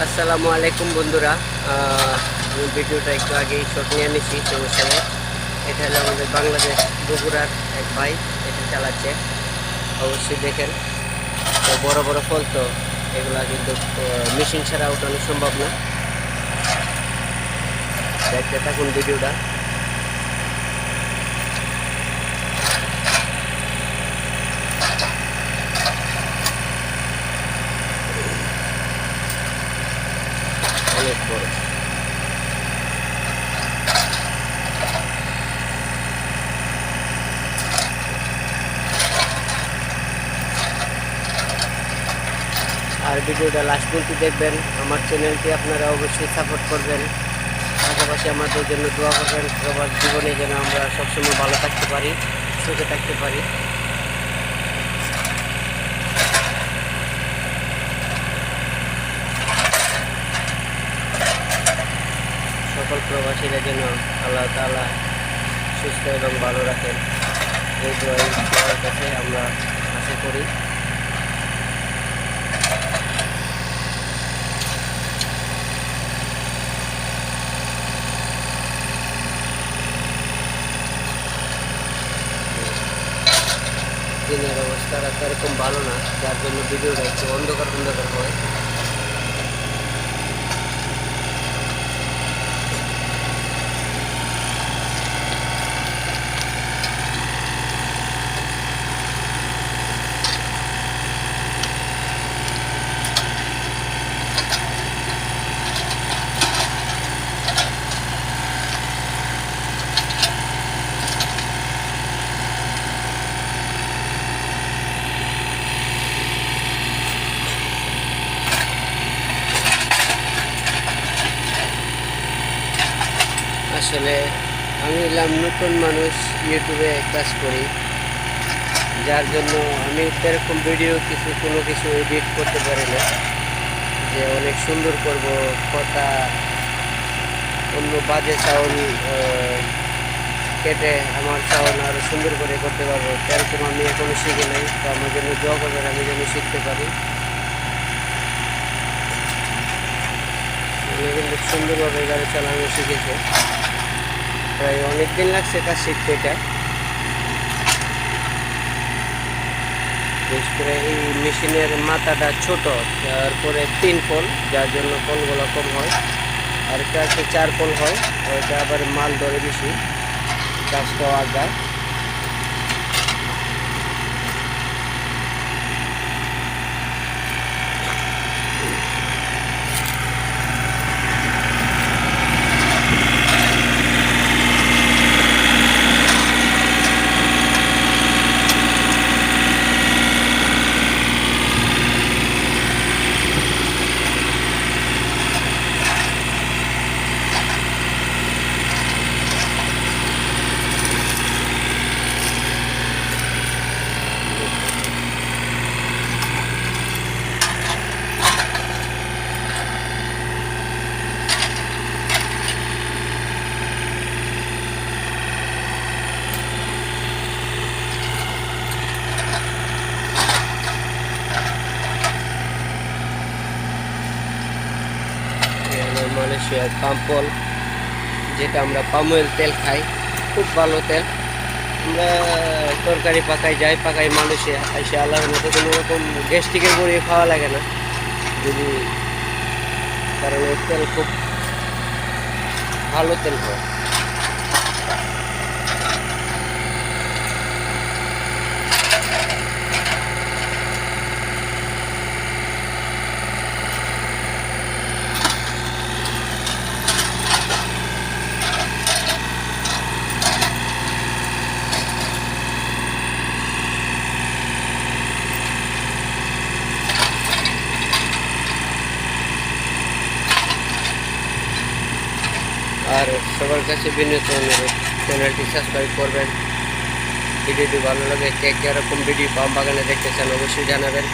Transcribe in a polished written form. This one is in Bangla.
আসসালামু আলাইকুম বন্ধুরা। আমি ভিডিওটা একটু আগেই শট নিয়ে নিয়েছি, সমস্যা নেই। এটা হলো আমাদের বাংলাদেশ বগুড়ার এক ভাই, এটা চালাচ্ছে, অবশ্যই দেখেন। তো বড় বড় ফল, তো এগুলা কিন্তু মেশিন ছাড়া ওঠানো সম্ভব না। দেখতে থাকুন ভিডিওটা। অনেক বড়। আর ভিডিওটা লাস্ট পর্যন্ত দেখবেন। আমার চ্যানেলটি আপনারা অবশ্যই সাপোর্ট করবেন, পাশাপাশি আমাদের জন্য দোয়া করবেন। সবার জীবনে যেন আমরা সবসময় ভালো থাকতে পারি, সুখে থাকতে পারি। সকল প্রবাসীরা যেন আল্লাহ তাআলা সুস্থ এবং ভালো রাখেন, এই দোয়াই সবার কাছে আমরা আশা করি। দিনের অবস্থাটা সেরকম ভালো না, যার জন্য ভিডিওটা একটু অন্ধকার অন্ধকার হয়। আসলে আমি এলাম নতুন মানুষ, ইউটিউবে কাজ করি, যার জন্য আমি সেরকম ভিডিও কোনো কিছু এডিট করতে পারি না, যে অনেক সুন্দর করব, কথা অন্য বাজে সাউন্ড কেটে আমার সাউন্ড আরও সুন্দর করে করতে পারবো, সেরকম আমি এখনো শিখি নাই। তো আমার জন্য দোয়া করবেন, আমি যেন শিখতে পারি। উনি কিন্তু সুন্দরভাবে গাড়ি চালানো শিখেছে, প্রায় অনেক দিন লাগছে কাজ শিখতে। এটা বিশেষ করে এই মেশিনের মাথাটা ছোট, তারপরে 3 পল, যার জন্য পলগুলো কম হয়। আর এটা হচ্ছে 4 পল হয়, ওইটা আবার মাল ধরে বেশি, কাজটাও আগায়। মালয়েশিয়ার পাম্পল, যেটা আমরা পাম অয়েল তেল খাই, খুব ভালো তেল। আমরা তরকারি পাকাই, যাই পাকাই, মানুষে এসে আল্লাহর মতো কোনো রকম গ্যাস্ট্রিকের গড়িয়ে খাওয়া লাগে না, যদি, কারণ এই তেল খুব ভালো তেল হয়। আর সবার কাছে বিনীত অনুরোধ, চ্যানেলটি সাবস্ক্রাইব করবেন। ভিডিওটি ভালো লাগে, কে কীরকম ভিডিও পাম বাগানে দেখতে চান অবশ্যই জানাবেন।